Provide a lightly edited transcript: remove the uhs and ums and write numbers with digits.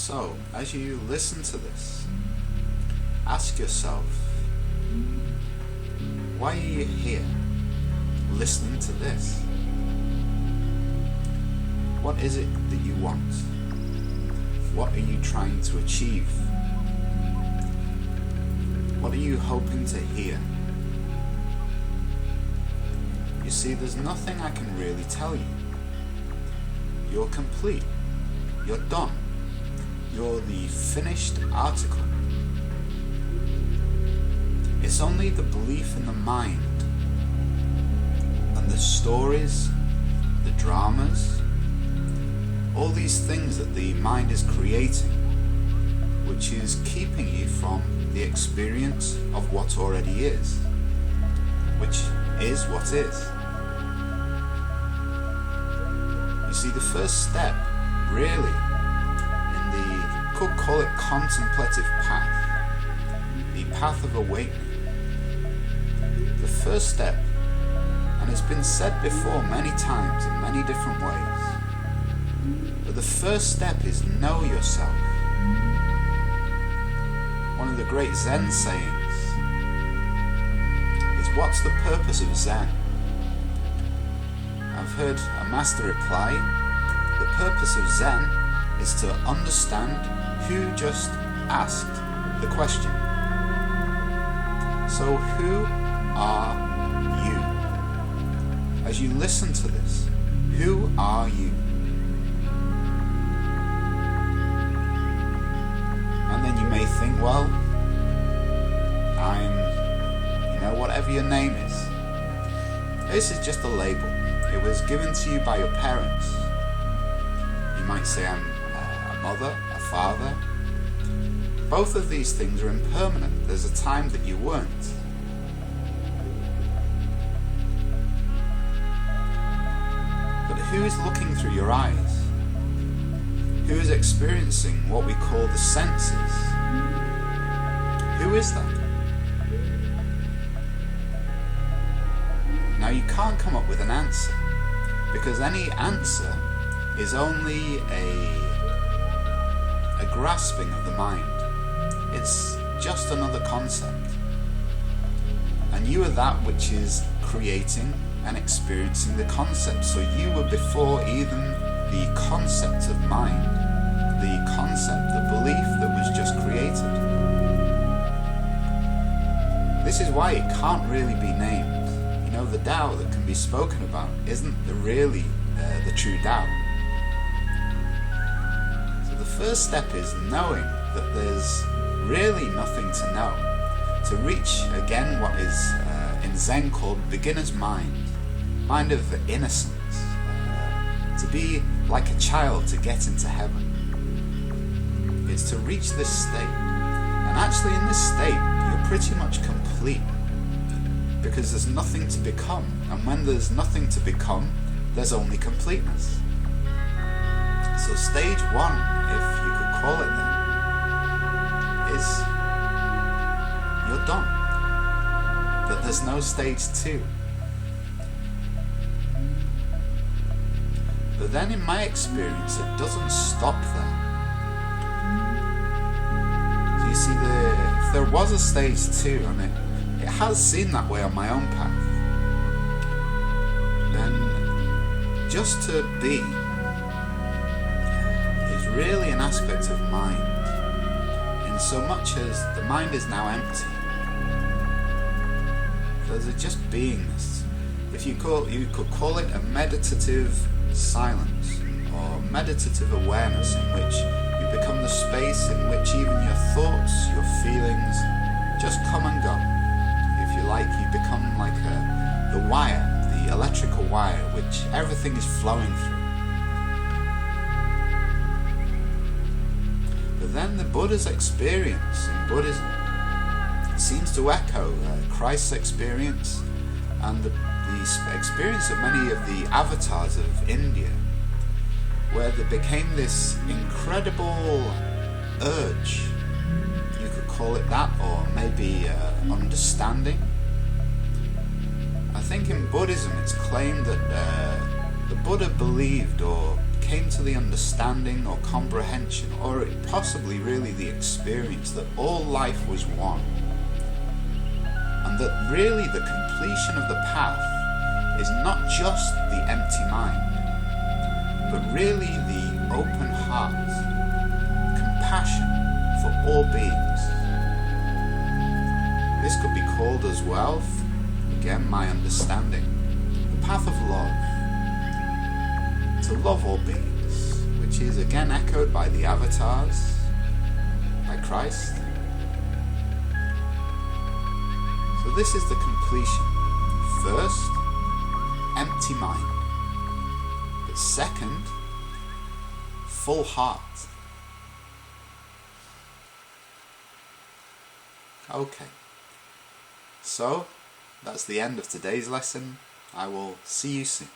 So, as you listen to this, ask yourself, why are you here, listening to this? What is it that you want? What are you trying to achieve? What are you hoping to hear? You see, there's nothing I can really tell you. You're complete. You're done. You're the finished article. It's only the belief in the mind and the stories, the dramas, all these things that the mind is creating, which is keeping you from the experience of what already is, which is what is. You see, the first step, really, in the, you could call it contemplative path, the path of awakening, the first step, and it's been said before many times in many different ways, but the first step is know yourself. One of the great Zen sayings is, what's the purpose of Zen? I've heard a master reply, the purpose of Zen is to understand who just asked the question. So who are you? As you listen to this, who are you? And then you may think, well, I'm, whatever your name is. This is just a label. It was given to you by your parents. You might say I'm a mother, a father. Both of these things are impermanent. There's a time that you weren't. But who is looking through your eyes? Who is experiencing what we call the senses? Who is that? Now you can't come up with an answer, because any answer is only a grasping of the mind. It's just another concept. And you are that which is creating and experiencing the concept. So you were before even the concept of mind, the concept, the belief that was just created. This is why it can't really be named. The Tao that can be spoken about isn't really the true Tao. So the first step is knowing that there's really nothing to know. To reach, again, what is in Zen called beginner's mind of innocence. To be like a child to get into heaven. It's to reach this state. And actually in this state, you're pretty much complete. Because there's nothing to become, and when there's nothing to become, there's only completeness. So stage one, if you could call it that, is you're done. That there's no stage two. But then in my experience, it doesn't stop there. So you see, if there was a stage two, it has seemed that way on my own path. Then just to be is really an aspect of mind, in so much as the mind is now empty. There's just beingness. If you could call it a meditative silence or meditative awareness, in which you become the space in which even your thoughts, your feelings just come and go. If you like, you become like the wire, the electrical wire, which everything is flowing through. But then the Buddha's experience in Buddhism seems to echo Christ's experience and the experience of many of the avatars of India, where there became this incredible urge, you could call it that, or maybe understanding. I think in Buddhism it's claimed that the Buddha believed or came to the understanding or comprehension, or possibly really the experience, that all life was one, and that really the completion of the path is not just the empty mind, but really the open heart, compassion for all beings. This could be called as well, again, my understanding, the path of love. To love all beings, which is again echoed by the avatars, by Christ. So this is the completion. First, empty mind. But second, full heart. Okay. So, that's the end of today's lesson. I will see you soon.